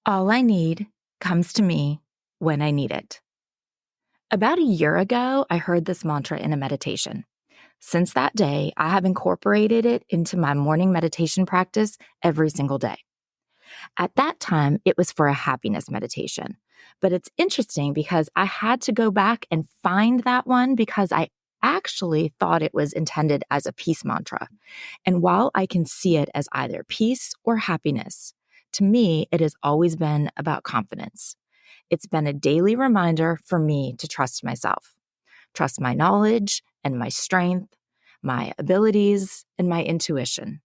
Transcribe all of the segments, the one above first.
All I need comes to me when I need it. About a year ago, I heard this mantra in a meditation. Since that day, I have incorporated it into my morning meditation practice every single day. At that time, it was for a happiness meditation. But it's interesting because I had to go back and find that one because I actually thought it was intended as a peace mantra. And while I can see it as either peace or happiness, to me, it has always been about confidence. It's been a daily reminder for me to trust myself, trust my knowledge and my strength, my abilities and my intuition.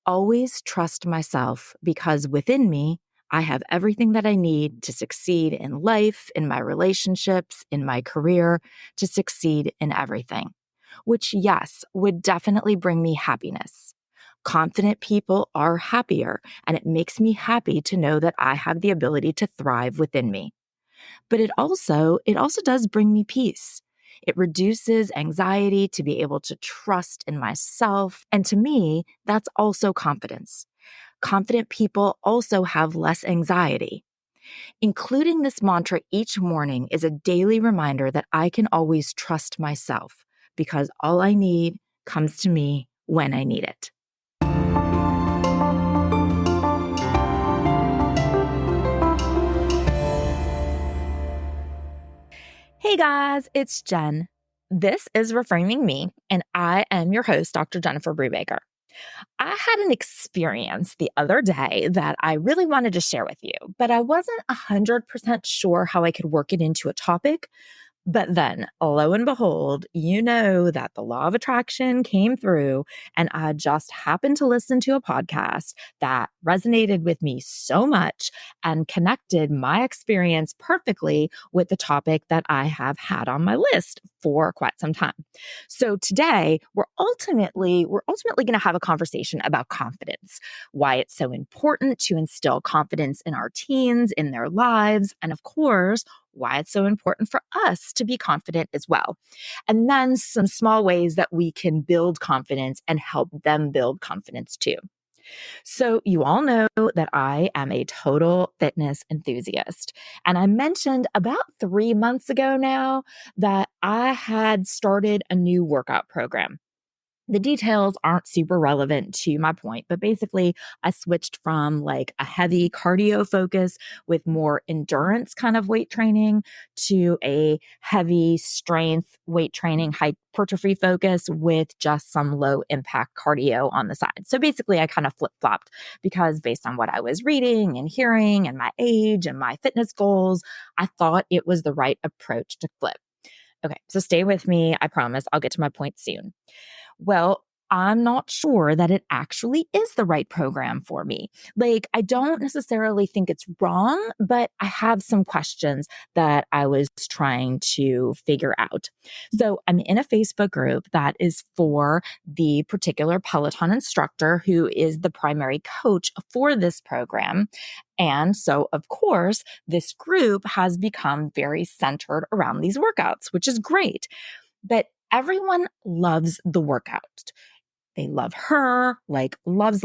Always trust myself because within me, I have everything that I need to succeed in life, in my relationships, in my career, to succeed in everything, which, yes, would definitely bring me happiness. Confident people are happier, and it makes me happy to know that I have the ability to thrive within me. But it also does bring me peace. It reduces anxiety to be able to trust in myself. And to me, that's also confidence. Confident people also have less anxiety. Including this mantra each morning is a daily reminder that I can always trust myself because all I need comes to me when I need it. Hey guys, it's Jen. This is Reframing Me, and I am your host, Dr. Jennifer Brubaker. I had an experience the other day that I really wanted to share with you, but I wasn't 100% sure how I could work it into a topic. But then, lo and behold, you know that the law of attraction came through, and I just happened to listen to a podcast that resonated with me so much and connected my experience perfectly with the topic that I have had on my list for quite some time. So today, we're ultimately going to have a conversation about confidence, why it's so important to instill confidence in our teens, in their lives, and of course, why it's so important for us to be confident as well. And then some small ways that we can build confidence and help them build confidence too. So you all know that I am a total fitness enthusiast. And I mentioned about 3 months ago now that I had started a new workout program. The details aren't super relevant to my point, but basically I switched from like a heavy cardio focus with more endurance kind of weight training to a heavy strength weight training hypertrophy focus with just some low impact cardio on the side. So basically I kind of flip-flopped because based on what I was reading and hearing and my age and my fitness goals, I thought it was the right approach to flip. Okay, so stay with me. I promise I'll get to my point soon. Well, I'm not sure that it actually is the right program for me. Like, I don't necessarily think it's wrong, but I have some questions that I was trying to figure out. So I'm in a Facebook group that is for the particular Peloton instructor who is the primary coach for this program. And so, of course, this group has become very centered around these workouts, which is great. But everyone loves the workout. They love her, like loves,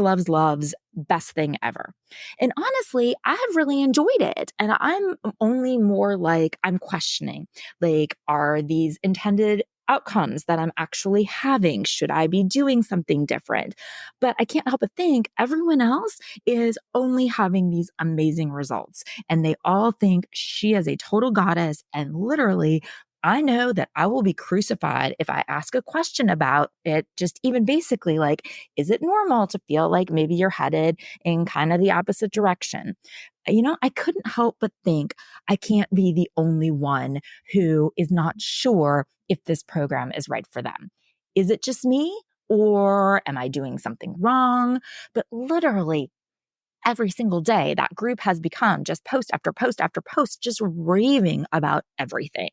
best thing ever. And honestly, I have really enjoyed it. And I'm only more like I'm questioning, like, are these intended outcomes that I'm actually having? Should I be doing something different? But I can't help but think everyone else is only having these amazing results. And they all think she is a total goddess. And literally, I know that I will be crucified if I ask a question about it, just even basically like, is it normal to feel like maybe you're headed in kind of the opposite direction? I couldn't help but think I can't be the only one who is not sure if this program is right for them. Is it just me? Or am I doing something wrong? But literally, every single day, that group has become just post after post after post, just raving about everything.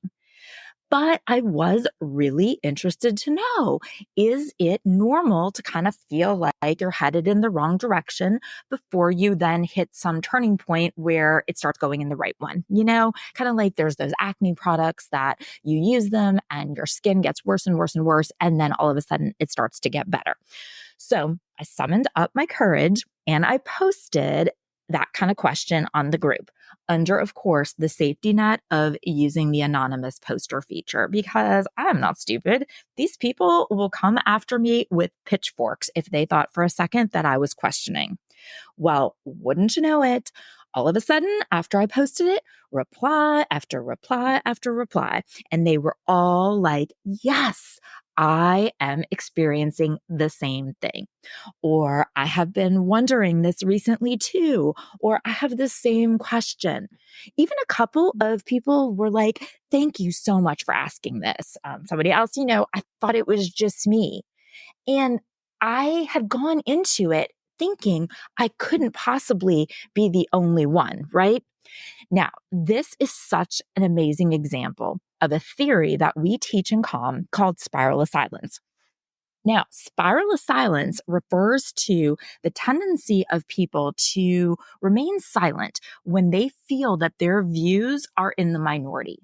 But I was really interested to know, is it normal to kind of feel like you're headed in the wrong direction before you then hit some turning point where it starts going in the right one? Kind of like there's those acne products that you use them and your skin gets worse and worse and worse. And then all of a sudden it starts to get better. So I summoned up my courage and I posted that kind of question on the group under, of course, the safety net of using the anonymous poster feature, because I'm not stupid. These people will come after me with pitchforks if they thought for a second that I was questioning. Well, wouldn't you know it? All of a sudden, after I posted it, reply after reply after reply. And they were all like, yes, I am experiencing the same thing. Or I have been wondering this recently too. Or I have the same question. Even a couple of people were like, thank you so much for asking this. Somebody else, I thought it was just me. And I had gone into it thinking I couldn't possibly be the only one, right? Now, this is such an amazing example of a theory that we teach in Calm called spiral of silence. Now, spiral of silence refers to the tendency of people to remain silent when they feel that their views are in the minority,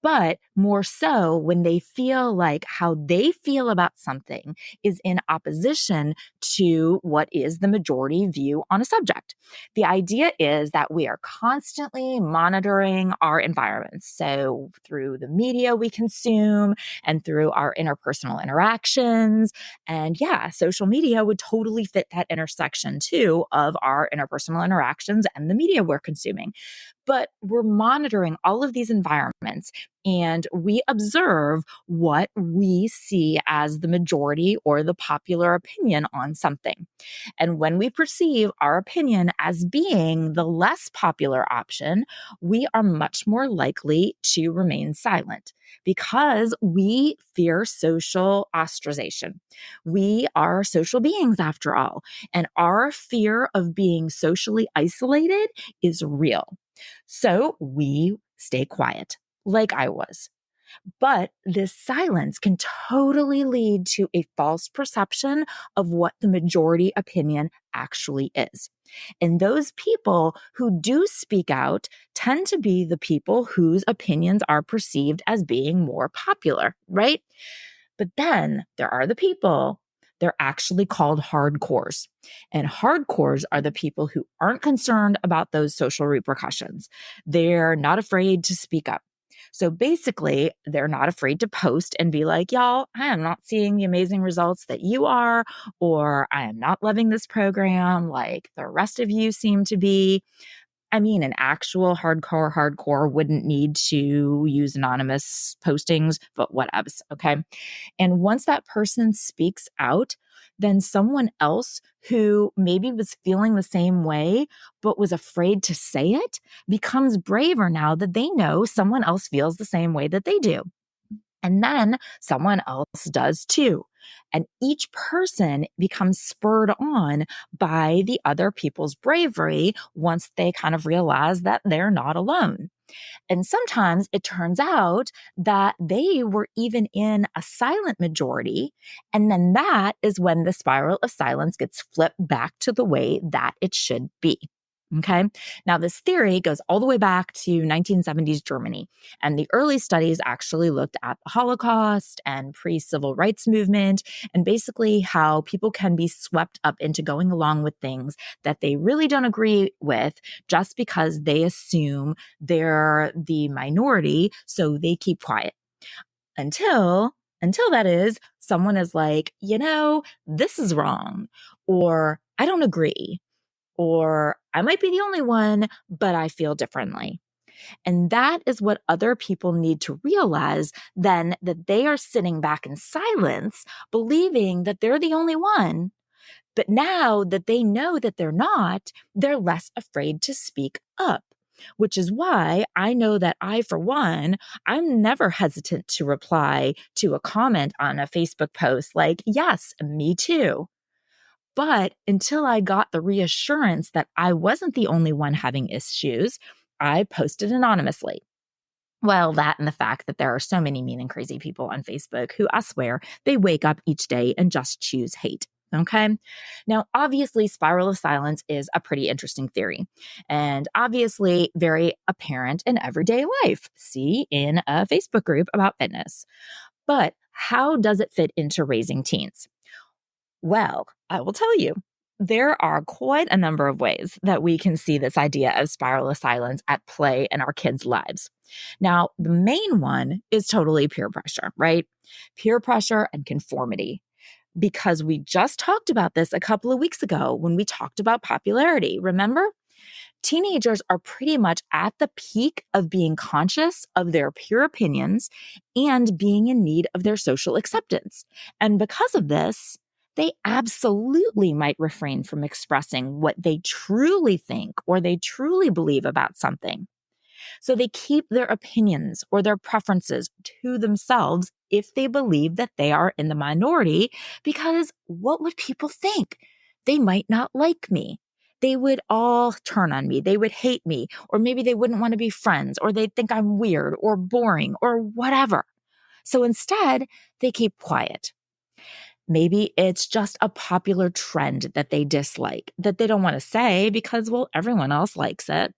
but more so when they feel like how they feel about something is in opposition to what is the majority view on a subject. The idea is that we are constantly monitoring our environments. So through the media we consume and through our interpersonal interactions. And yeah, social media would totally fit that intersection too of our interpersonal interactions and the media we're consuming. But we're monitoring all of these environments and we observe what we see as the majority or the popular opinion on something. And when we perceive our opinion as being the less popular option, we are much more likely to remain silent because we fear social ostracization. We are social beings after all, and our fear of being socially isolated is real. So we stay quiet, like I was. But this silence can totally lead to a false perception of what the majority opinion actually is. And those people who do speak out tend to be the people whose opinions are perceived as being more popular, right? But then there are the people, they're actually called hardcores. And hardcores are the people who aren't concerned about those social repercussions. They're not afraid to speak up. So basically, they're not afraid to post and be like, y'all, I am not seeing the amazing results that you are, or I am not loving this program like the rest of you seem to be. I mean, an actual hardcore wouldn't need to use anonymous postings, but whatevs. Okay. And once that person speaks out, then someone else who maybe was feeling the same way, but was afraid to say it, becomes braver now that they know someone else feels the same way that they do. And then someone else does too. And each person becomes spurred on by the other people's bravery once they kind of realize that they're not alone. And sometimes it turns out that they were even in a silent majority. And then that is when the spiral of silence gets flipped back to the way that it should be. Okay. Now, this theory goes all the way back to 1970s Germany. And the early studies actually looked at the Holocaust and pre-civil rights movement and basically how people can be swept up into going along with things that they really don't agree with just because they assume they're the minority. So they keep quiet until that is someone is like, this is wrong, or I don't agree, or I might be the only one, but I feel differently. And that is what other people need to realize then, that they are sitting back in silence, believing that they're the only one. But now that they know that they're not, they're less afraid to speak up, which is why I know that I, for one, I'm never hesitant to reply to a comment on a Facebook post like, yes, me too. But until I got the reassurance that I wasn't the only one having issues, I posted anonymously. Well, that and the fact that there are so many mean and crazy people on Facebook who, I swear, they wake up each day and just choose hate. Okay. Now, obviously, spiral of silence is a pretty interesting theory and obviously very apparent in everyday life. See, in a Facebook group about fitness. But how does it fit into raising teens? Well, I will tell you. There are quite a number of ways that we can see this idea of spiral of silence at play in our kids' lives. Now, the main one is totally peer pressure, right? Peer pressure and conformity. Because we just talked about this a couple of weeks ago when we talked about popularity. Remember? Teenagers are pretty much at the peak of being conscious of their peer opinions and being in need of their social acceptance. And because of this, they absolutely might refrain from expressing what they truly think or they truly believe about something. So they keep their opinions or their preferences to themselves if they believe that they are in the minority, because what would people think? They might not like me. They would all turn on me. They would hate me, or maybe they wouldn't want to be friends, or they'd think I'm weird or boring or whatever. So instead, they keep quiet. Maybe it's just a popular trend that they dislike, that they don't want to say because, well, everyone else likes it.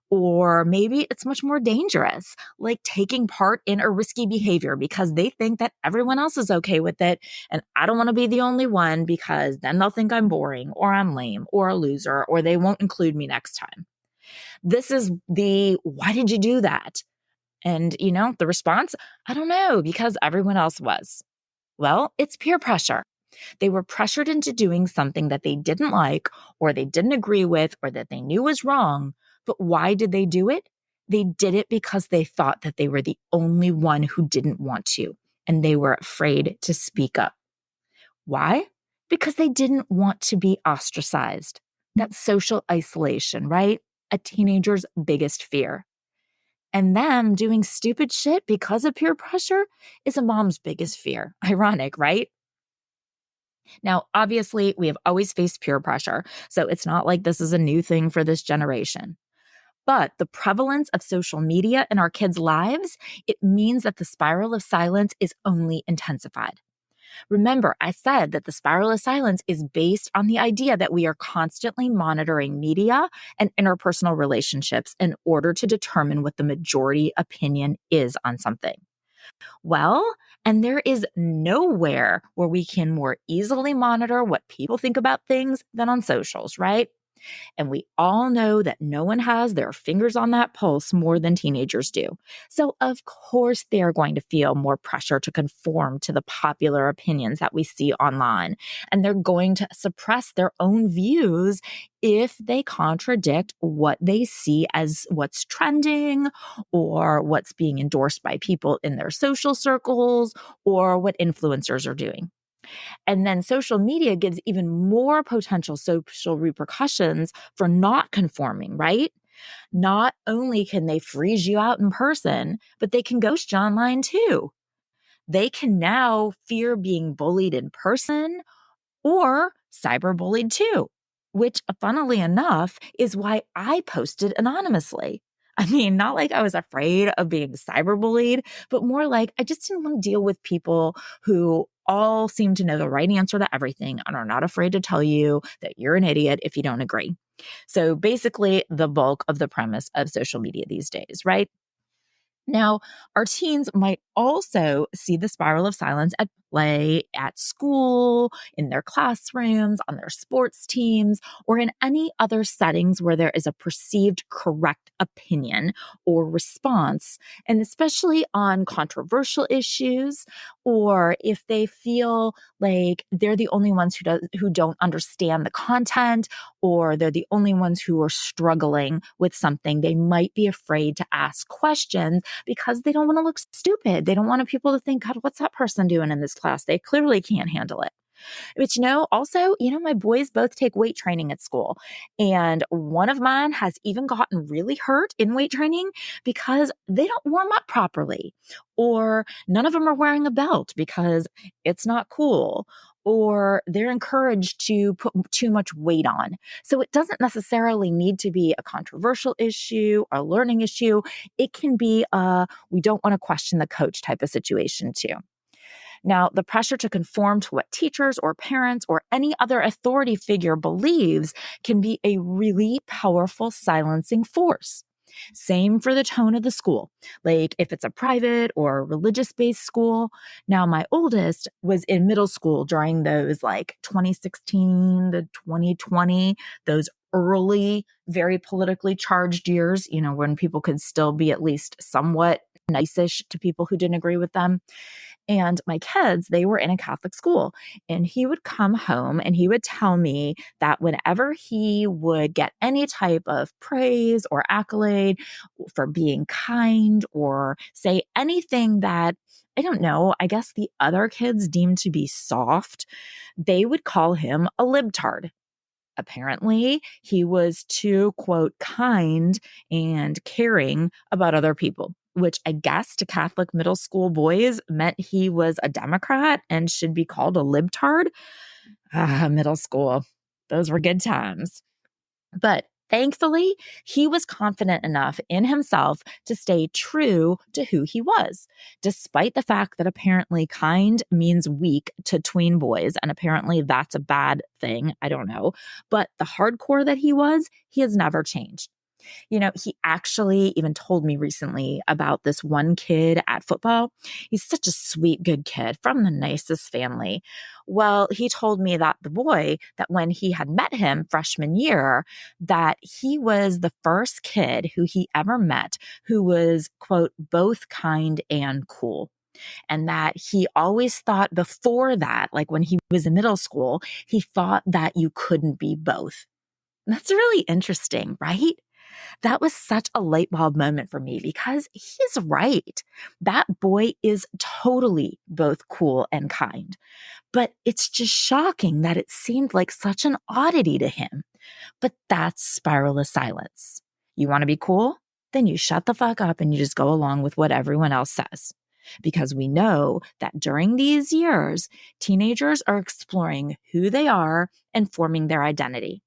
Or maybe it's much more dangerous, like taking part in a risky behavior because they think that everyone else is okay with it. And I don't want to be the only one because then they'll think I'm boring or I'm lame or a loser or they won't include me next time. This is the why did you do that? And, the response, I don't know, because everyone else was. Well, it's peer pressure. They were pressured into doing something that they didn't like or they didn't agree with or that they knew was wrong. But why did they do it? They did it because they thought that they were the only one who didn't want to, and they were afraid to speak up. Why? Because they didn't want to be ostracized. That's social isolation, right? A teenager's biggest fear. And them doing stupid shit because of peer pressure is a mom's biggest fear. Ironic, right? Now, obviously, we have always faced peer pressure, so it's not like this is a new thing for this generation. But the prevalence of social media in our kids' lives, it means that the spiral of silence is only intensified. Remember, I said that the spiral of silence is based on the idea that we are constantly monitoring media and interpersonal relationships in order to determine what the majority opinion is on something. Well, and there is nowhere where we can more easily monitor what people think about things than on socials, right? And we all know that no one has their fingers on that pulse more than teenagers do. So, of course, they are going to feel more pressure to conform to the popular opinions that we see online. And they're going to suppress their own views if they contradict what they see as what's trending or what's being endorsed by people in their social circles or what influencers are doing. And then social media gives even more potential social repercussions for not conforming, right? Not only can they freeze you out in person, but they can ghost you online too. They can now fear being bullied in person or cyberbullied too, which, funnily enough, is why I posted anonymously. I mean, not like I was afraid of being cyberbullied, but more like I just didn't want to deal with people who all seem to know the right answer to everything and are not afraid to tell you that you're an idiot if you don't agree. So basically, the bulk of the premise of social media these days, right? Now, our teens might also see the spiral of silence at play at school, in their classrooms, on their sports teams, or in any other settings where there is a perceived correct opinion or response, and especially on controversial issues, or if they feel like they're the only ones who don't understand the content, or they're the only ones who are struggling with something, they might be afraid to ask questions because they don't want to look stupid. They don't want people to think, God, what's that person doing in this class? They clearly can't handle it. But also, my boys both take weight training at school. And one of mine has even gotten really hurt in weight training because they don't warm up properly. Or none of them are wearing a belt because it's not cool. Or they're encouraged to put too much weight on. So it doesn't necessarily need to be a controversial issue or learning issue. It can be we don't want to question the coach type of situation too. Now, the pressure to conform to what teachers or parents or any other authority figure believes can be a really powerful silencing force. Same for the tone of the school. Like if it's a private or religious-based school. Now, my oldest was in middle school during those like 2016 to 2020, those early, very politically charged years, when people could still be at least somewhat nice-ish to people who didn't agree with them. And my kids, they were in a Catholic school. And he would come home and he would tell me that whenever he would get any type of praise or accolade for being kind or say anything that, I don't know, I guess the other kids deemed to be soft, they would call him a libtard. Apparently, he was too, quote, kind and caring about other people, which I guess to Catholic middle school boys meant he was a Democrat and should be called a libtard. Middle school. Those were good times. But thankfully, he was confident enough in himself to stay true to who he was, despite the fact that apparently kind means weak to tween boys. And apparently that's a bad thing. I don't know. But the hardcore that he has never changed. He actually even told me recently about this one kid at football. He's such a sweet, good kid from the nicest family. Well, he told me that the boy, that when he had met him freshman year, that he was the first kid who he ever met who was, quote, both kind and cool. And that he always thought before that, like when he was in middle school, he thought that you couldn't be both. That's really interesting, right? That was such a light bulb moment for me because he's right. That boy is totally both cool and kind. But it's just shocking that it seemed like such an oddity to him. But that's spiral of silence. You want to be cool? Then you shut the fuck up and you just go along with what everyone else says. Because we know that during these years, teenagers are exploring who they are and forming their identity.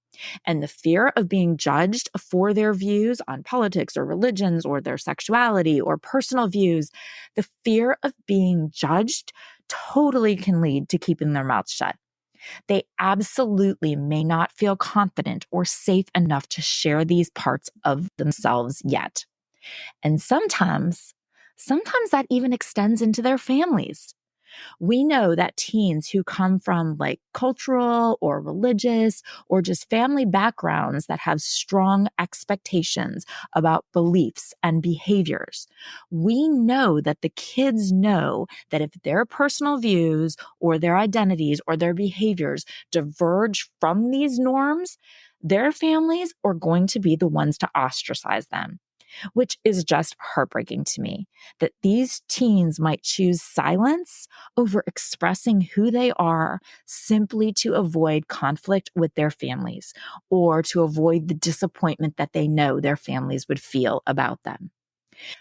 And the fear of being judged for their views on politics or religions or their sexuality or personal views, the fear of being judged totally can lead to keeping their mouths shut. They absolutely may not feel confident or safe enough to share these parts of themselves yet. And sometimes that even extends into their families. We know that teens who come from like cultural or religious or just family backgrounds that have strong expectations about beliefs and behaviors, we know that the kids know that if their personal views or their identities or their behaviors diverge from these norms, their families are going to be the ones to ostracize them. Which is just heartbreaking to me that these teens might choose silence over expressing who they are simply to avoid conflict with their families or to avoid the disappointment that they know their families would feel about them.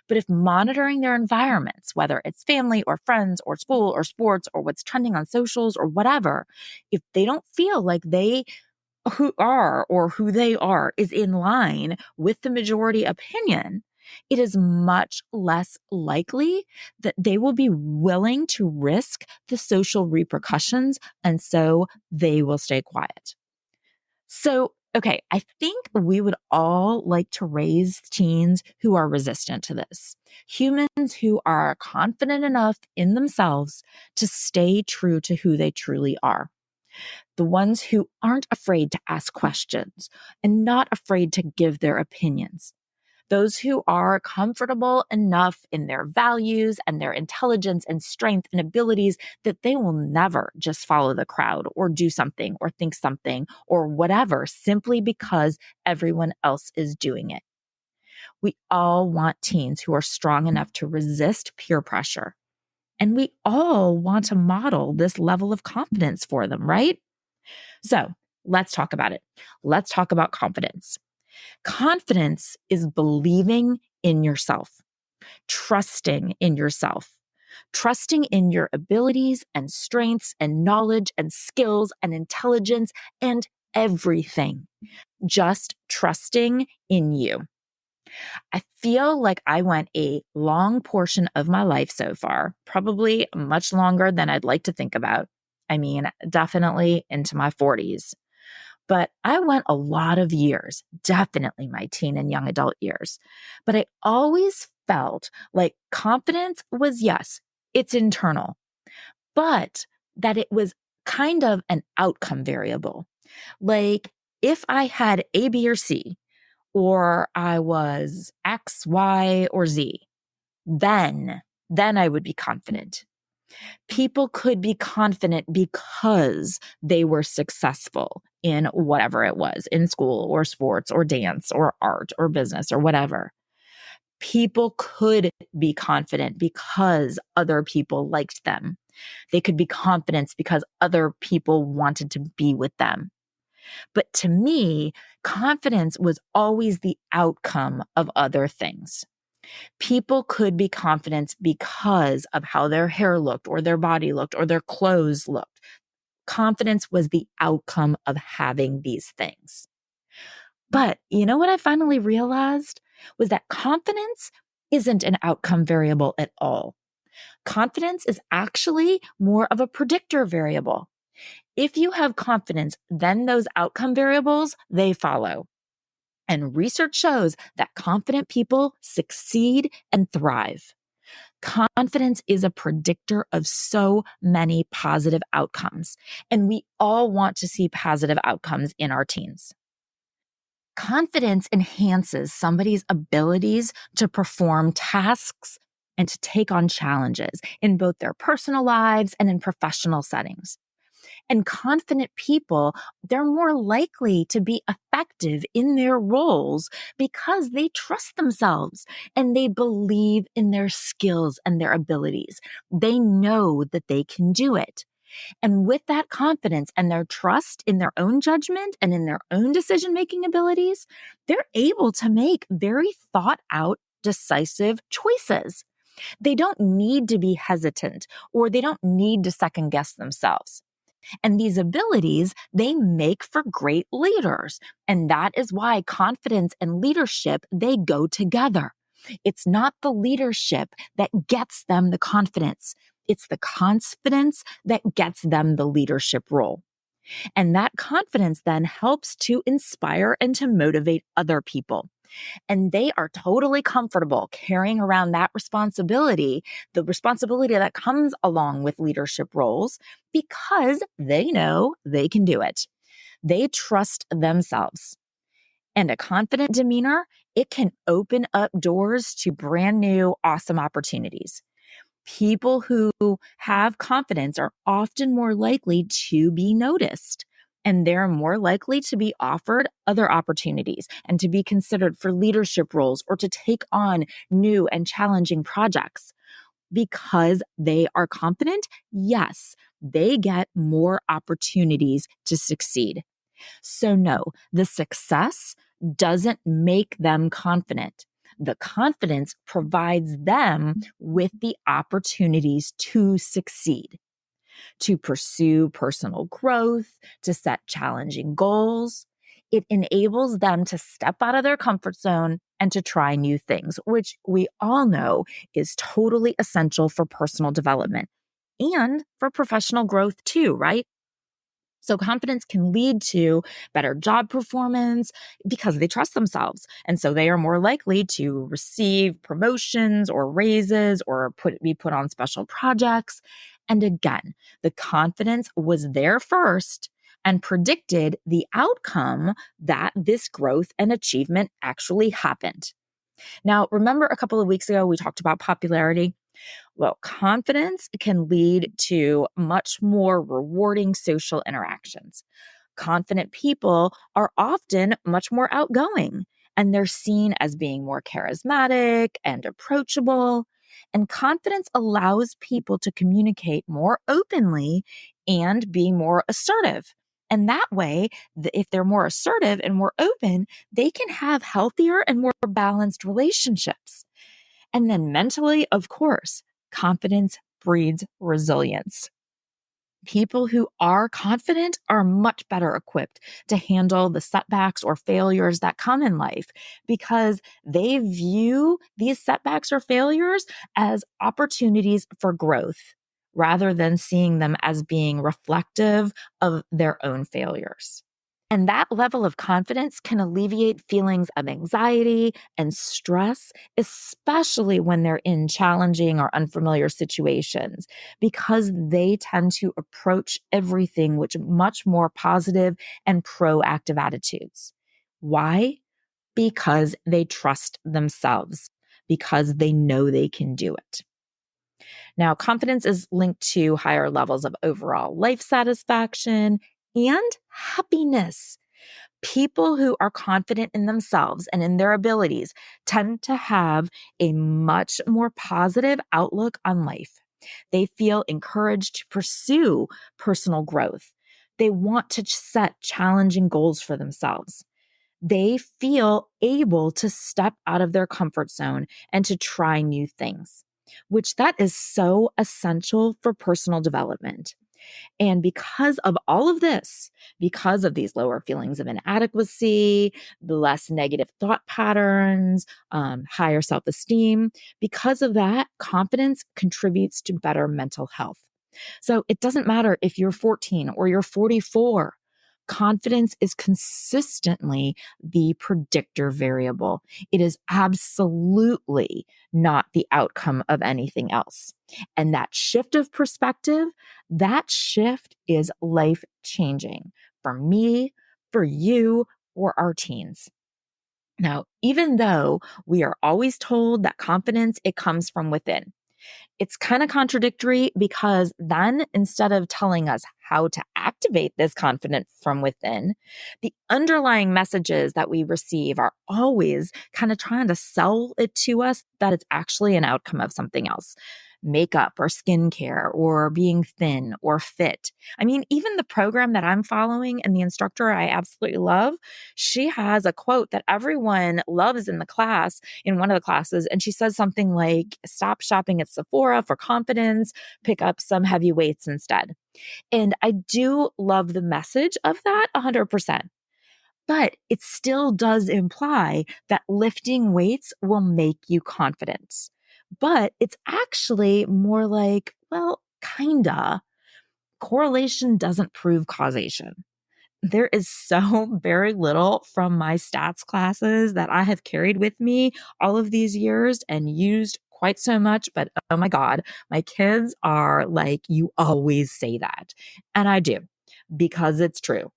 But if monitoring their environments, whether it's family or friends or school or sports or what's trending on socials or whatever, if they don't feel like who they are is in line with the majority opinion, it is much less likely that they will be willing to risk the social repercussions, and so they will stay quiet. So, okay, I think we would all like to raise teens who are resistant to this. Humans who are confident enough in themselves to stay true to who they truly are. The ones who aren't afraid to ask questions and not afraid to give their opinions. Those who are comfortable enough in their values and their intelligence and strength and abilities that they will never just follow the crowd or do something or think something or whatever simply because everyone else is doing it. We all want teens who are strong enough to resist peer pressure. And we all want to model this level of confidence for them, right? So let's talk about it. Let's talk about confidence. Confidence is believing in yourself, trusting in yourself, trusting in your abilities and strengths and knowledge and skills and intelligence and everything. Just trusting in you. I feel like I went a long portion of my life so far, probably much longer than I'd like to think about. I mean, definitely into my 40s, But I went a lot of years, definitely my teen and young adult years. But I always felt like confidence was, yes, it's internal, but that it was kind of an outcome variable. Like if I had A, B, or C, or I was X, Y, or Z, then I would be confident. People could be confident because they were successful in whatever it was, in school or sports or dance or art or business or whatever. People could be confident because other people liked them. They could be confident because other people wanted to be with them. But to me, confidence was always the outcome of other things. People could be confident because of how their hair looked or their body looked or their clothes looked. Confidence was the outcome of having these things. But you know what I finally realized was that confidence isn't an outcome variable at all. Confidence is actually more of a predictor variable. If you have confidence, then those outcome variables, they follow. And research shows that confident people succeed and thrive. Confidence is a predictor of so many positive outcomes, and we all want to see positive outcomes in our teens. Confidence enhances somebody's abilities to perform tasks and to take on challenges in both their personal lives and in professional settings. And confident people, they're more likely to be effective in their roles because they trust themselves and they believe in their skills and their abilities. They know that they can do it. And with that confidence and their trust in their own judgment and in their own decision-making abilities, they're able to make very thought out, decisive choices. They don't need to be hesitant or they don't need to second guess themselves. And these abilities, they make for great leaders. And that is why confidence and leadership, they go together. It's not the leadership that gets them the confidence. It's the confidence that gets them the leadership role. And that confidence then helps to inspire and to motivate other people. And they are totally comfortable carrying around that responsibility, the responsibility that comes along with leadership roles, because they know they can do it. They trust themselves. And a confident demeanor, it can open up doors to brand new, awesome opportunities. People who have confidence are often more likely to be noticed, and they're more likely to be offered other opportunities and to be considered for leadership roles or to take on new and challenging projects. Because they are confident, yes, they get more opportunities to succeed. So no, the success doesn't make them confident. The confidence provides them with the opportunities to succeed, to pursue personal growth, to set challenging goals. It enables them to step out of their comfort zone and to try new things, which we all know is totally essential for personal development and for professional growth too, right? So confidence can lead to better job performance because they trust themselves. And so they are more likely to receive promotions or raises or be put on special projects. And again, the confidence was there first and predicted the outcome that this growth and achievement actually happened. Now, remember a couple of weeks ago, we talked about popularity? Well, confidence can lead to much more rewarding social interactions. Confident people are often much more outgoing and they're seen as being more charismatic and approachable. And confidence allows people to communicate more openly and be more assertive. And that way, if they're more assertive and more open, they can have healthier and more balanced relationships. And then mentally, of course, confidence breeds resilience. People who are confident are much better equipped to handle the setbacks or failures that come in life because they view these setbacks or failures as opportunities for growth rather than seeing them as being reflective of their own failures. And that level of confidence can alleviate feelings of anxiety and stress, especially when they're in challenging or unfamiliar situations, because they tend to approach everything with much more positive and proactive attitudes. Why? Because they trust themselves, because they know they can do it. Now, confidence is linked to higher levels of overall life satisfaction and happiness. People who are confident in themselves and in their abilities tend to have a much more positive outlook on life. They feel encouraged to pursue personal growth. They want to set challenging goals for themselves. They feel able to step out of their comfort zone and to try new things, which that is so essential for personal development. And because of all of this, because of these lower feelings of inadequacy, the less negative thought patterns, higher self esteem, because of that, confidence contributes to better mental health. So it doesn't matter if you're 14 or you're 44. Confidence is consistently the predictor variable. It is absolutely not the outcome of anything else. And that shift of perspective, that shift is life changing for me, for you, or our teens. Now, even though we are always told that confidence, it comes from within, it's kind of contradictory because then instead of telling us how to activate this confidence from within, the underlying messages that we receive are always kind of trying to sell it to us that it's actually an outcome of something else. Makeup or skincare or being thin or fit. I mean, even the program that I'm following and the instructor I absolutely love, she has a quote that everyone loves in the class, in one of the classes. And she says something like, stop shopping at Sephora for confidence, pick up some heavy weights instead. And I do love the message of that 100%. But it still does imply that lifting weights will make you confident. But it's actually more like, well, kinda. Correlation doesn't prove causation. There is so very little from my stats classes that I have carried with me all of these years and used quite so much. But oh my God, my kids are like, you always say that. And I do, because it's true.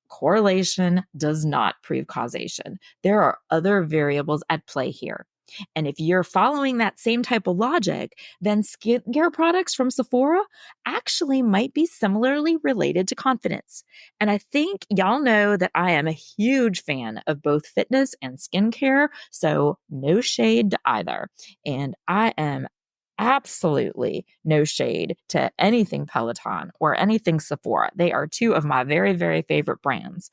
Correlation does not prove causation. There are other variables at play here. And if you're following that same type of logic, then skincare products from Sephora actually might be similarly related to confidence. And I think y'all know that I am a huge fan of both fitness and skincare, so no shade to either. And I am absolutely no shade to anything Peloton or anything Sephora. They are two of my very, very favorite brands.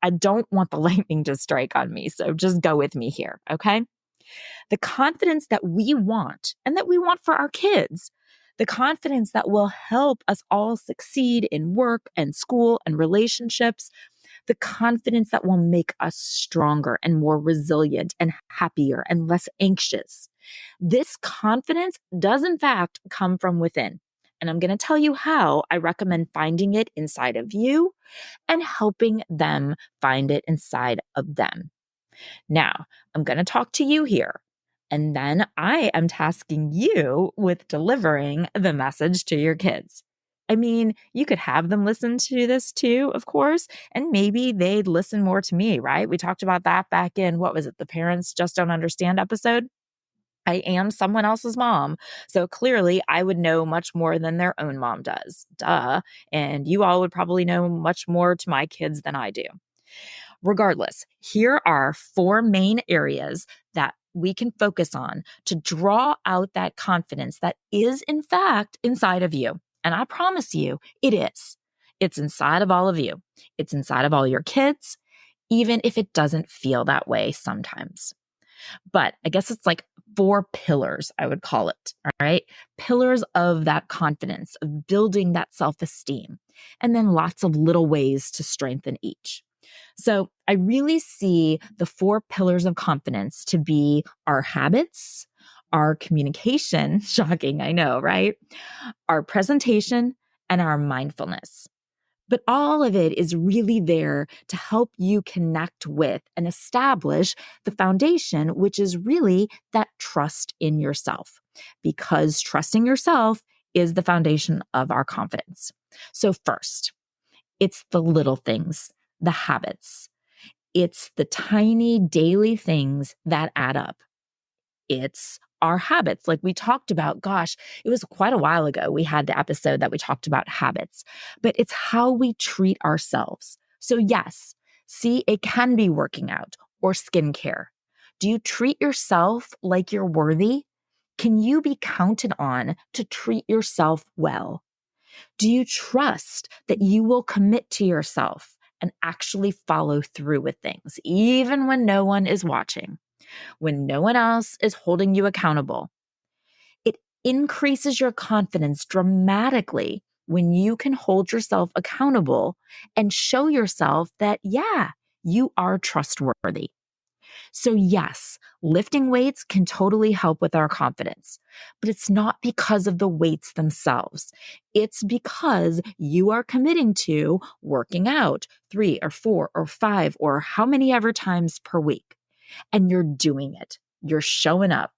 I don't want the lightning to strike on me, so just go with me here, okay? The confidence that we want and that we want for our kids, the confidence that will help us all succeed in work and school and relationships, the confidence that will make us stronger and more resilient and happier and less anxious. This confidence does, in fact, come from within. And I'm going to tell you how I recommend finding it inside of you and helping them find it inside of them. Now, I'm going to talk to you here. And then I am tasking you with delivering the message to your kids. I mean, you could have them listen to this too, of course, and maybe they'd listen more to me, right? We talked about that back in, what was it, the Parents Just Don't Understand episode? I am someone else's mom. So clearly I would know much more than their own mom does. Duh. And you all would probably know much more to my kids than I do. Regardless, here are four main areas that we can focus on to draw out that confidence that is, in fact, inside of you. And I promise you, it is. It's inside of all of you. It's inside of all your kids, even if it doesn't feel that way sometimes. But I guess it's like four pillars, I would call it. All right. Pillars of that confidence, of building that self esteem, and then lots of little ways to strengthen each. So I really see the four pillars of confidence to be our habits, our communication, shocking, I know, right? Our presentation, and our mindfulness. But all of it is really there to help you connect with and establish the foundation, which is really that trust in yourself, because trusting yourself is the foundation of our confidence. So first, it's the little things, the habits. It's the tiny daily things that add up. It's our habits. Like we talked about, gosh, it was quite a while ago. We had the episode that we talked about habits, but it's how we treat ourselves. So yes, see, it can be working out or skincare. Do you treat yourself like you're worthy? Can you be counted on to treat yourself well? Do you trust that you will commit to yourself and actually follow through with things, even when no one is watching? When no one else is holding you accountable? It increases your confidence dramatically when you can hold yourself accountable and show yourself that, yeah, you are trustworthy. So yes, lifting weights can totally help with our confidence, but it's not because of the weights themselves. It's because you are committing to working out 3 or 4 or 5 or how many ever times per week. And you're doing it. You're showing up.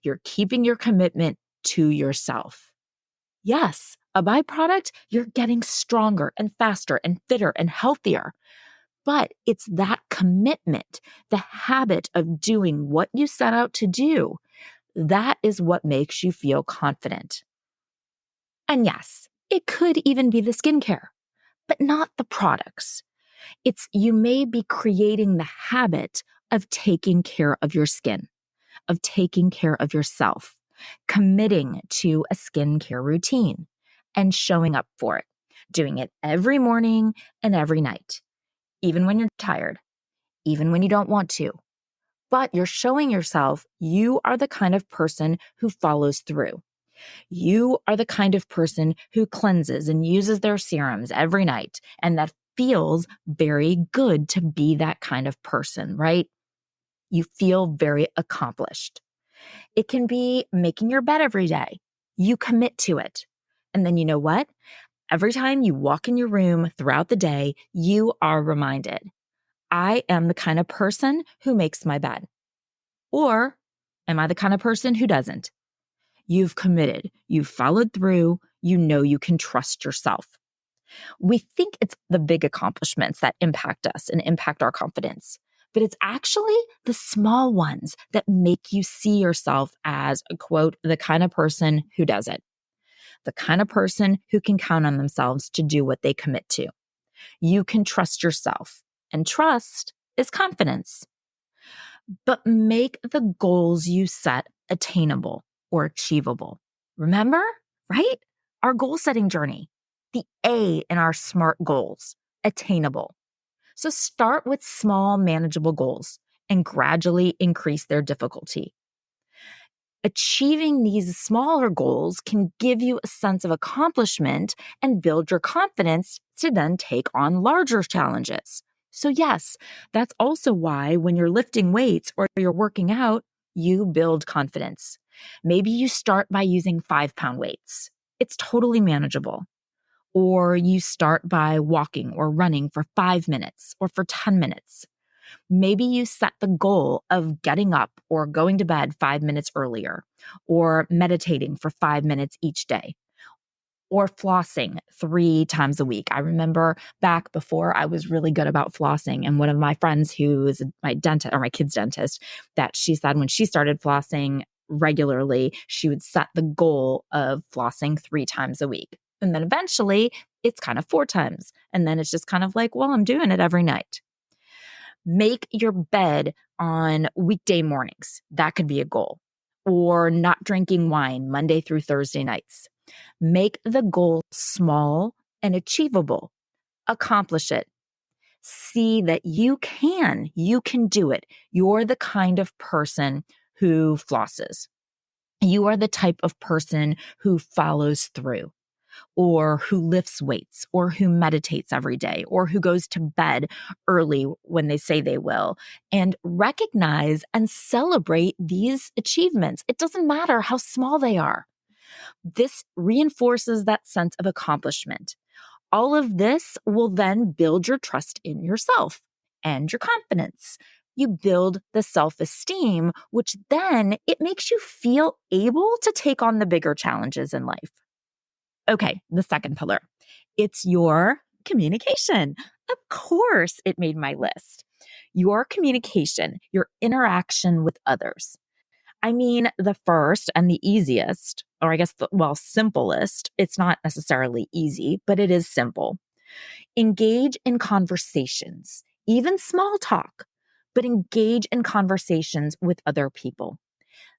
You're keeping your commitment to yourself. Yes, a byproduct, you're getting stronger and faster and fitter and healthier. But it's that commitment, the habit of doing what you set out to do, that is what makes you feel confident. And yes, it could even be the skincare, but not the products. It's you may be creating the habit of taking care of your skin, of taking care of yourself, committing to a skincare routine and showing up for it, doing it every morning and every night, even when you're tired, even when you don't want to. But you're showing yourself you are the kind of person who follows through. You are the kind of person who cleanses and uses their serums every night. And that feels very good to be that kind of person, right? You feel very accomplished. It can be making your bed every day. You commit to it. And then you know what? Every time you walk in your room throughout the day, you are reminded, I am the kind of person who makes my bed. Or am I the kind of person who doesn't? You've committed. You've followed through. You know you can trust yourself. We think it's the big accomplishments that impact us and impact our confidence, but it's actually the small ones that make you see yourself as, a quote, the kind of person who does it, the kind of person who can count on themselves to do what they commit to. You can trust yourself, and trust is confidence. But make the goals you set attainable or achievable. Remember, right? Our goal setting journey, the A in our SMART goals, attainable. So start with small, manageable goals and gradually increase their difficulty. Achieving these smaller goals can give you a sense of accomplishment and build your confidence to then take on larger challenges. So yes, that's also why when you're lifting weights or you're working out, you build confidence. Maybe you start by using 5-pound weights. It's totally manageable. Or you start by walking or running for 5 minutes or for 10 minutes. Maybe you set the goal of getting up or going to bed 5 minutes earlier, or meditating for 5 minutes each day, or flossing 3 times a week. I remember back before I was really good about flossing, and one of my friends who is my dentist or my kid's dentist, that she said when she started flossing regularly, she would set the goal of flossing 3 times a week. And then eventually it's kind of 4 times. And then it's just kind of like, well, I'm doing it every night. Make your bed on weekday mornings. That could be a goal. Or not drinking wine Monday through Thursday nights. Make the goal small and achievable. Accomplish it. See that you can do it. You're the kind of person who flosses. You are the type of person who follows through, or who lifts weights, or who meditates every day, or who goes to bed early when they say they will, and recognize and celebrate these achievements. It doesn't matter how small they are. This reinforces that sense of accomplishment. All of this will then build your trust in yourself and your confidence. You build the self-esteem, which then it makes you feel able to take on the bigger challenges in life. Okay, the second pillar. It's your communication. Of course, it made my list. Your communication, your interaction with others. I mean, the first and the easiest, or I guess simplest, it's not necessarily easy, but it is simple. Engage in conversations, even small talk, but engage in conversations with other people.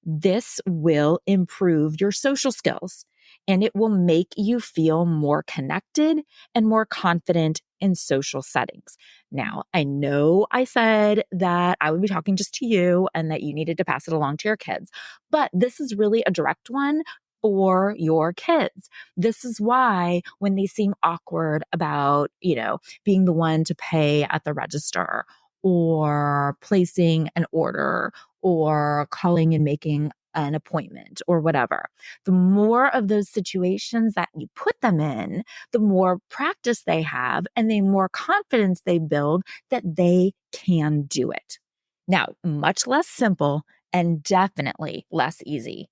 This will improve your social skills and it will make you feel more connected and more confident in social settings. Now, I know I said that I would be talking just to you and that you needed to pass it along to your kids, but this is really a direct one for your kids. This is why when they seem awkward about, being the one to pay at the register or placing an order or calling and making an appointment or whatever. The more of those situations that you put them in, the more practice they have and the more confidence they build that they can do it. Now, much less simple and definitely less easy.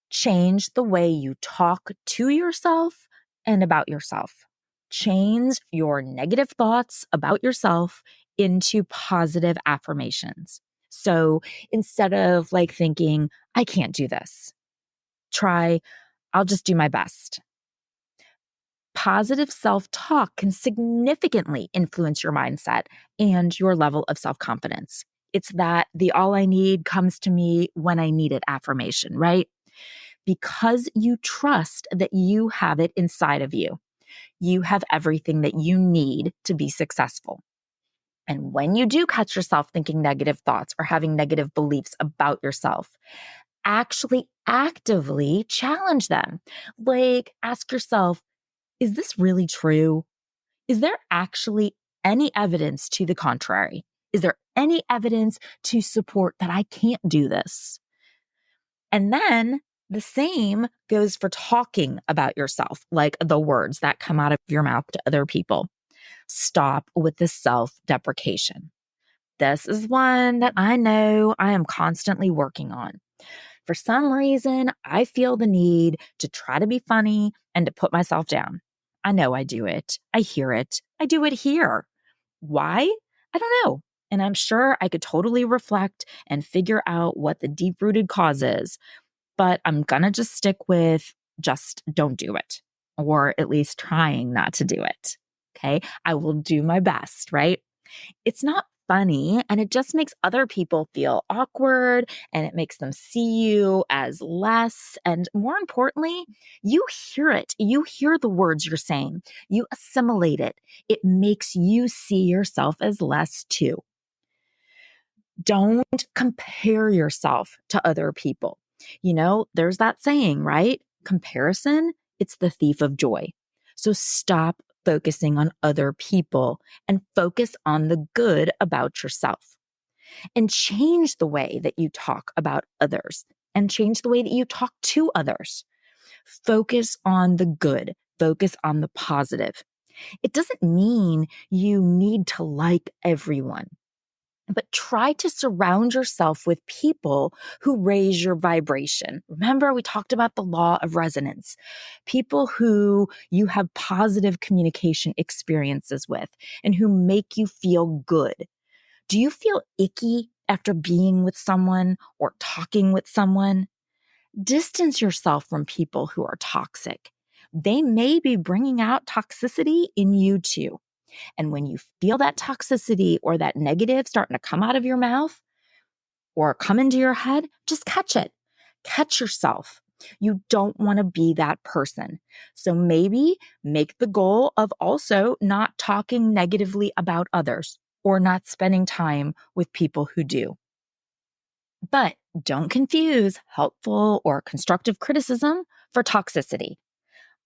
Change the way you talk to yourself and about yourself. Change your negative thoughts about yourself into positive affirmations. So instead of thinking, I can't do this, try, I'll just do my best. Positive self-talk can significantly influence your mindset and your level of self-confidence. It's that the all I need comes to me when I need it affirmation, right? Because you trust that you have it inside of you. You have everything that you need to be successful. And when you do catch yourself thinking negative thoughts or having negative beliefs about yourself, actually actively challenge them. Ask yourself, is this really true? Is there actually any evidence to the contrary? Is there any evidence to support that I can't do this? And then the same goes for talking about yourself, like the words that come out of your mouth to other people. Stop with the self-deprecation. This is one that I know I am constantly working on. For some reason, I feel the need to try to be funny and to put myself down. I know I do it. I hear it. I do it here. Why? I don't know. And I'm sure I could totally reflect and figure out what the deep-rooted cause is. But I'm going to just stick with just don't do it, or at least trying not to do it. Okay. I will do my best, right? It's not funny and it just makes other people feel awkward and it makes them see you as less. And more importantly, you hear it. You hear the words you're saying. You assimilate it. It makes you see yourself as less too. Don't compare yourself to other people. There's that saying, right? Comparison, it's the thief of joy. So stop focusing on other people and focus on the good about yourself. And change the way that you talk about others and change the way that you talk to others. Focus on the good. Focus on the positive. It doesn't mean you need to like everyone, but try to surround yourself with people who raise your vibration. Remember, we talked about the law of resonance. People who you have positive communication experiences with and who make you feel good. Do you feel icky after being with someone or talking with someone? Distance yourself from people who are toxic. They may be bringing out toxicity in you too. And when you feel that toxicity or that negative starting to come out of your mouth or come into your head, just catch it. Catch yourself. You don't want to be that person. So maybe make the goal of also not talking negatively about others or not spending time with people who do. But don't confuse helpful or constructive criticism for toxicity.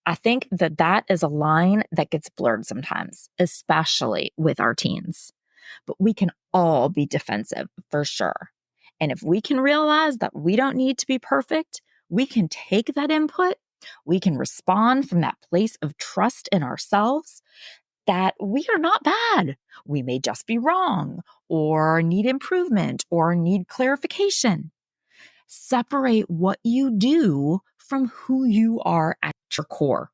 I think that is a line that gets blurred sometimes, especially with our teens. But we can all be defensive for sure. And if we can realize that we don't need to be perfect, we can take that input We can respond from that place of trust in ourselves that we are not bad. We may just be wrong or need improvement or need clarification. Separate what you do from who you are at your core.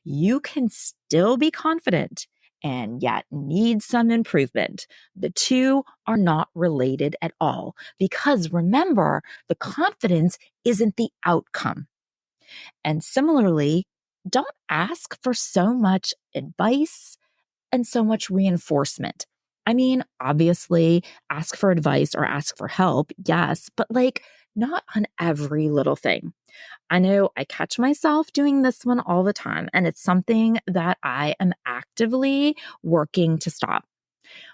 You can still be confident and yet need some improvement. The two are not related at all because remember, the confidence isn't the outcome. And similarly, don't ask for so much advice and so much reinforcement. I mean, obviously, ask for advice or ask for help, yes, but not on every little thing. I know I catch myself doing this one all the time, and it's something that I am actively working to stop.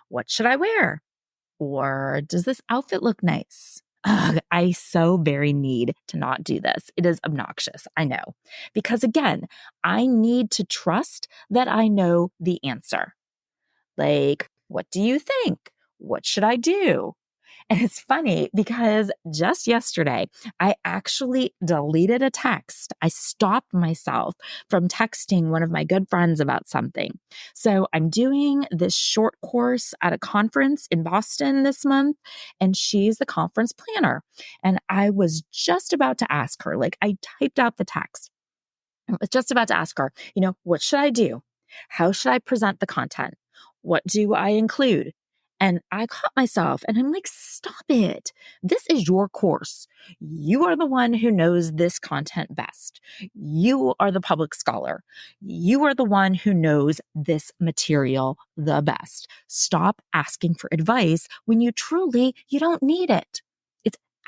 What should I wear? Or does this outfit look nice? Ugh, I so very need to not do this. It is obnoxious, I know. Because again, I need to trust that I know the answer. What do you think? What should I do? And it's funny because just yesterday, I actually deleted a text. I stopped myself from texting one of my good friends about something. So I'm doing this short course at a conference in Boston this month, and she's the conference planner. And I was just about to ask her, I typed out the text. I was just about to ask her, what should I do? How should I present the content? What do I include? And I caught myself and I'm like, stop it. This is your course. You are the one who knows this content best. You are the public scholar. You are the one who knows this material the best. Stop asking for advice when you don't need it.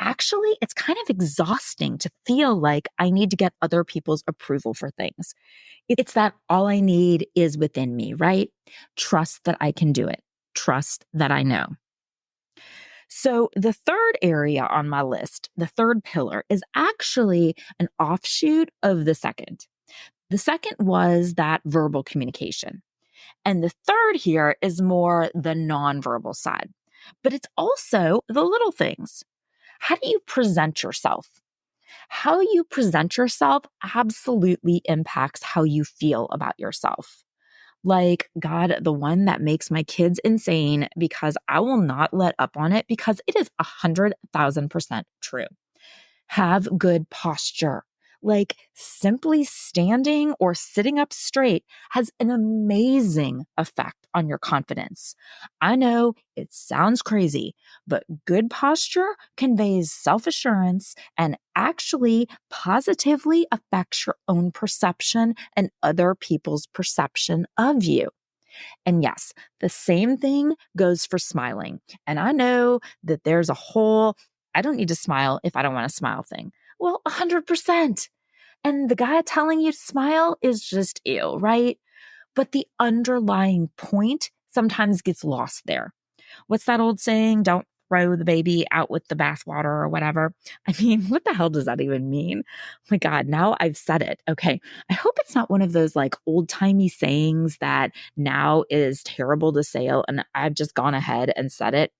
Actually, it's kind of exhausting to feel like I need to get other people's approval for things. It's that all I need is within me, right? Trust that I can do it. Trust that I know. So the third area on my list, the third pillar, is actually an offshoot of the second. The second was that verbal communication. And the third here is more the nonverbal side, but it's also the little things. How do you present yourself? How you present yourself absolutely impacts how you feel about yourself. God, the one that makes my kids insane because I will not let up on it because it is 100,000% true. Have good posture. Simply standing or sitting up straight has an amazing effect on your confidence. I know it sounds crazy, but good posture conveys self-assurance and actually positively affects your own perception and other people's perception of you. And yes, the same thing goes for smiling. And I know that there's a whole, I don't need to smile if I don't want to smile thing. Well, 100%. And the guy telling you to smile is just ew, right? But the underlying point sometimes gets lost there. What's that old saying? Don't throw the baby out with the bathwater or whatever. I mean, what the hell does that even mean? Oh my God, now I've said it. Okay. I hope it's not one of those old timey sayings that now is terrible to say and I've just gone ahead and said it.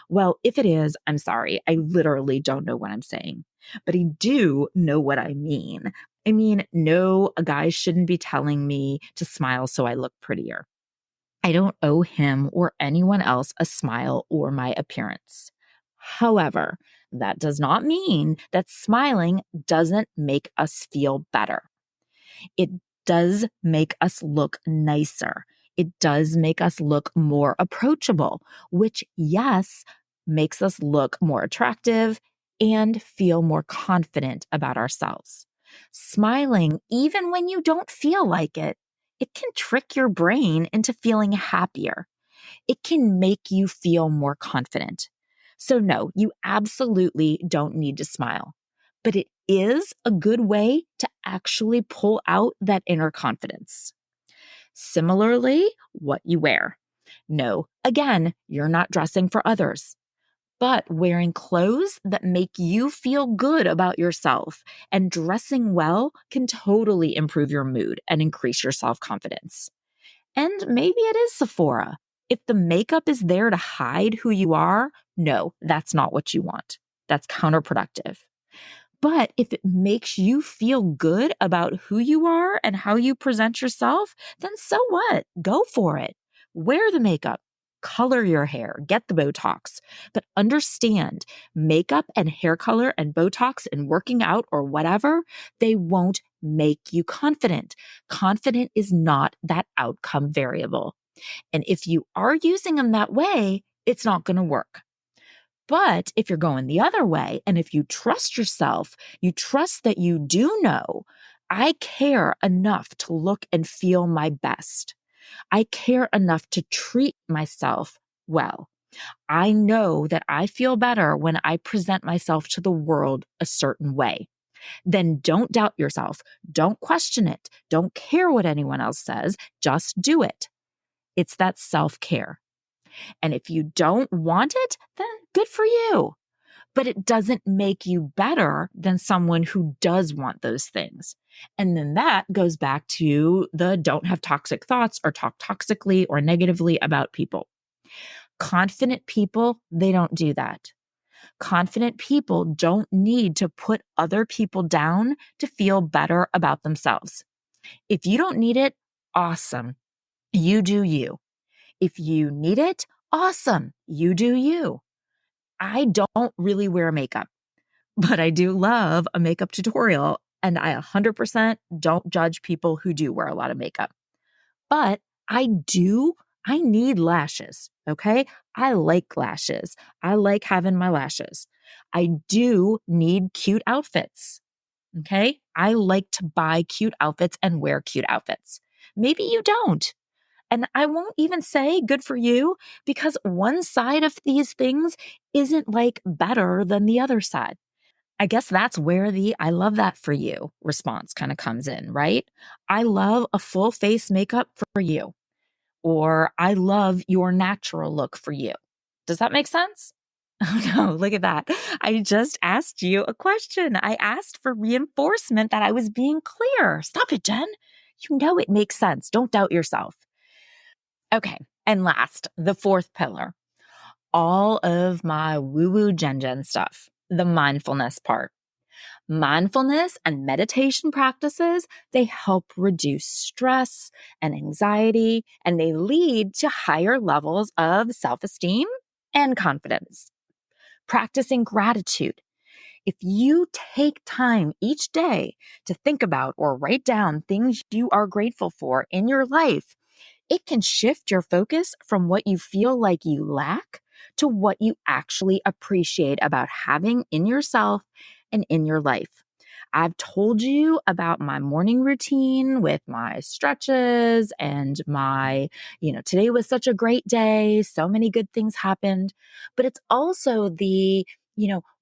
Well, if it is, I'm sorry. I literally don't know what I'm saying, but I do know what I mean. I mean, no, a guy shouldn't be telling me to smile so I look prettier. I don't owe him or anyone else a smile or my appearance. However, that does not mean that smiling doesn't make us feel better. It does make us look nicer. It does make us look more approachable, which, yes, makes us look more attractive and feel more confident about ourselves. Smiling, even when you don't feel like it can trick your brain into feeling happier. It can make you feel more confident. So no, you absolutely don't need to smile, but it is a good way to actually pull out that inner confidence. Similarly, what you wear. No, again, you're not dressing for others, but wearing clothes that make you feel good about yourself and dressing well can totally improve your mood and increase your self-confidence. And maybe it is Sephora. If the makeup is there to hide who you are, no, that's not what you want. That's counterproductive. But if it makes you feel good about who you are and how you present yourself, then so what? Go for it. Wear the makeup, color your hair, get the Botox, but understand makeup and hair color and Botox and working out or whatever, they won't make you confident. Confident is not that outcome variable. And if you are using them that way, it's not going to work. But if you're going the other way, and if you trust yourself, you trust that you do know, I care enough to look and feel my best. I care enough to treat myself well. I know that I feel better when I present myself to the world a certain way. Then don't doubt yourself. Don't question it. Don't care what anyone else says. Just do it. It's that self-care. And if you don't want it, then good for you. But it doesn't make you better than someone who does want those things. And then that goes back to the don't have toxic thoughts or talk toxically or negatively about people. Confident people, they don't do that. Confident people don't need to put other people down to feel better about themselves. If you don't need it, awesome. You do you. If you need it, awesome. You do you. I don't really wear makeup, but I do love a makeup tutorial, and I 100% don't judge people who do wear a lot of makeup. But I need lashes, okay? I like lashes. I like having my lashes. I do need cute outfits, okay? I like to buy cute outfits and wear cute outfits. Maybe you don't. And I won't even say good for you because one side of these things isn't like better than the other side. I guess that's where the I love that for you response kind of comes in, right? I love a full face makeup for you, or I love your natural look for you. Does that make sense? Oh no, look at that. I just asked you a question. I asked for reinforcement that I was being clear. Stop it, Jen. You know it makes sense. Don't doubt yourself. Okay. And last, the fourth pillar, all of my woo-woo Jen stuff, the mindfulness part. Mindfulness and meditation practices, they help reduce stress and anxiety, and they lead to higher levels of self-esteem and confidence. Practicing gratitude. If you take time each day to think about or write down things you are grateful for in your life, it can shift your focus from what you feel like you lack to what you actually appreciate about having in yourself and in your life. I've told you about my morning routine with my stretches and today was such a great day. So many good things happened. But it's also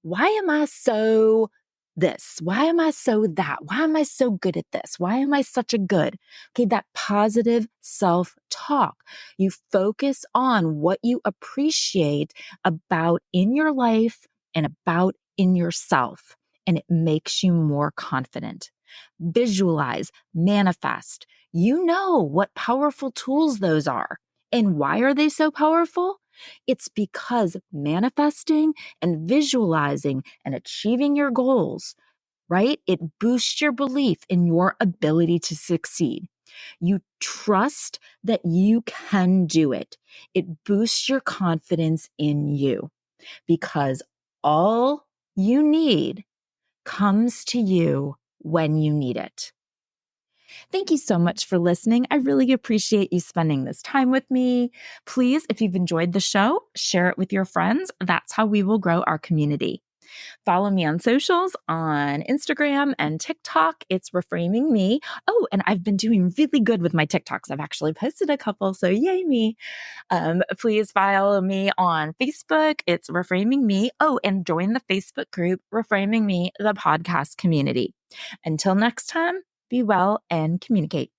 why am I so this? Why am I so that? Why am I so good at this? Why am I such a good? Okay, that positive self-talk. You focus on what you appreciate about in your life and about in yourself, and it makes you more confident. Visualize, manifest. You know what powerful tools those are. And why are they so powerful? It's because manifesting and visualizing and achieving your goals, right? It boosts your belief in your ability to succeed. You trust that you can do it. It boosts your confidence in you because all you need comes to you when you need it. Thank you so much for listening. I really appreciate you spending this time with me. Please, if you've enjoyed the show, share it with your friends. That's how we will grow our community. Follow me on socials on Instagram and TikTok. It's Reframing Me. Oh, and I've been doing really good with my TikToks. I've actually posted a couple, so yay me. Please follow me on Facebook. It's Reframing Me. Oh, and join the Facebook group, Reframing Me, the podcast community. Until next time, be well and communicate.